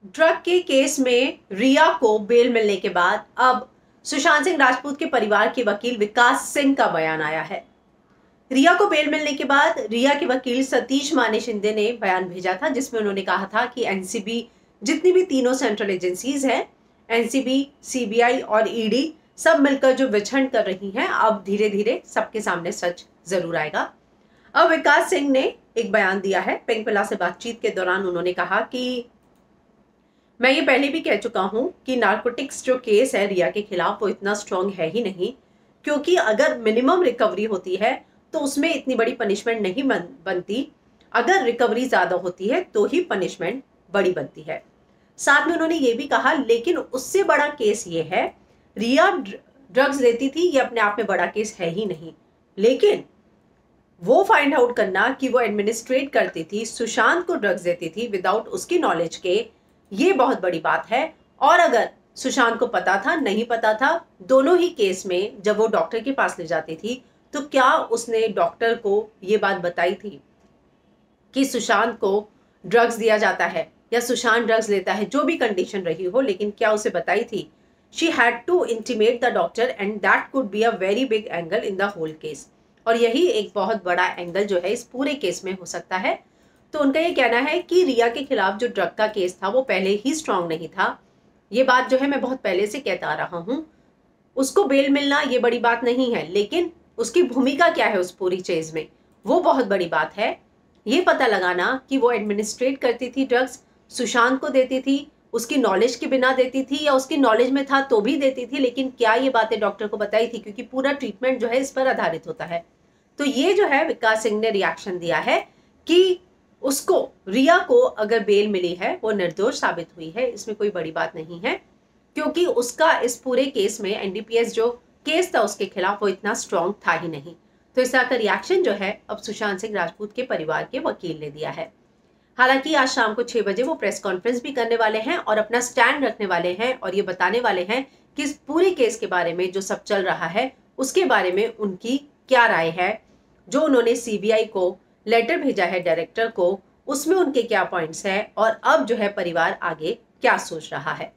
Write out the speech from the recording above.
Drug के case में रिया को बेल मिलने के बाद अब सुशांत सिंह राजपूत के परिवार के वकील विकास सिंह का बयान आया है। रिया को बेल मिलने के बाद रिया के वकील सतीश माने शिंदे ने बयान भेजा था, जिसमें उन्होंने कहा था कि एनसीबी जितनी भी तीनों सेंट्रल एजेंसीज हैं, एनसीबी, सीबीआई और ईडी, सब मिलकर जो विचरण कर रही हैं, अब धीरे धीरे सबके सामने सच जरूर आएगा। अब विकास सिंह ने एक बयान दिया है। पिंक पिला से बातचीत के दौरान उन्होंने कहा कि मैं ये पहले भी कह चुका हूं कि नार्कोटिक्स जो केस है रिया के खिलाफ वो इतना स्ट्रांग है ही नहीं, क्योंकि अगर मिनिमम रिकवरी होती है तो उसमें इतनी बड़ी पनिशमेंट नहीं बनती। अगर रिकवरी ज्यादा होती है तो ही पनिशमेंट बड़ी बनती है। साथ में उन्होंने ये भी कहा, लेकिन उससे बड़ा केस ये है, रिया ड्रग्स लेती थी, ये अपने आप में बड़ा केस है ही नहीं, लेकिन वो फाइंड आउट करना कि वो एडमिनिस्ट्रेट करती थी, सुशांत को ड्रग्स देती थी विदाउट उसकी नॉलेज के, ये बहुत बड़ी बात है। और अगर सुशांत को पता था, नहीं पता था, दोनों ही केस में जब वो डॉक्टर के पास ले जाती थी तो क्या उसने डॉक्टर को ये बात बताई थी कि सुशांत को ड्रग्स दिया जाता है या सुशांत ड्रग्स लेता है, जो भी कंडीशन रही हो, लेकिन क्या उसे बताई थी? She had to intimate the doctor and that could be a very big angle in the whole case. और यही एक बहुत बड़ा एंगल जो है इस पूरे केस में हो सकता है। तो उनका ये कहना है कि रिया के खिलाफ जो ड्रग का केस था वो पहले ही स्ट्रांग नहीं था। ये बात जो है मैं बहुत पहले से कहता आ रहा हूं। उसको बेल मिलना ये बड़ी बात नहीं है, लेकिन उसकी भूमिका क्या है उस पूरी चीज में, वो बहुत बड़ी बात है। ये पता लगाना कि वो एडमिनिस्ट्रेट करती थी ड्रग्स, सुशांत को देती थी, उसकी नॉलेज के बिना देती थी या उसकी नॉलेज में था तो भी देती थी, लेकिन क्या ये बातें डॉक्टर को बताई थी, क्योंकि पूरा ट्रीटमेंट जो है इस पर आधारित होता है। तो ये जो है विकास सिंह ने रिएक्शन दिया है कि उसको, रिया को अगर बेल मिली है वो निर्दोष साबित हुई है, इसमें कोई बड़ी बात नहीं है, क्योंकि उसका इस पूरे केस में एनडीपीएस जो केस था उसके खिलाफ वो इतना स्ट्रांग था ही नहीं। तो इस तरह का रिएक्शन जो है अब सुशांत सिंह राजपूत के परिवार के वकील ने दिया है। हालांकि आज शाम को 6 बजे वो प्रेस कॉन्फ्रेंस भी करने वाले हैं और अपना स्टैंड रखने वाले हैं और ये बताने वाले हैं कि इस पूरे केस के बारे में जो सब चल रहा है उसके बारे में उनकी क्या राय है। जो उन्होंने सीबीआई को लेटर भेजा है डायरेक्टर को, उसमें उनके क्या पॉइंट्स हैं और अब जो है परिवार आगे क्या सोच रहा है।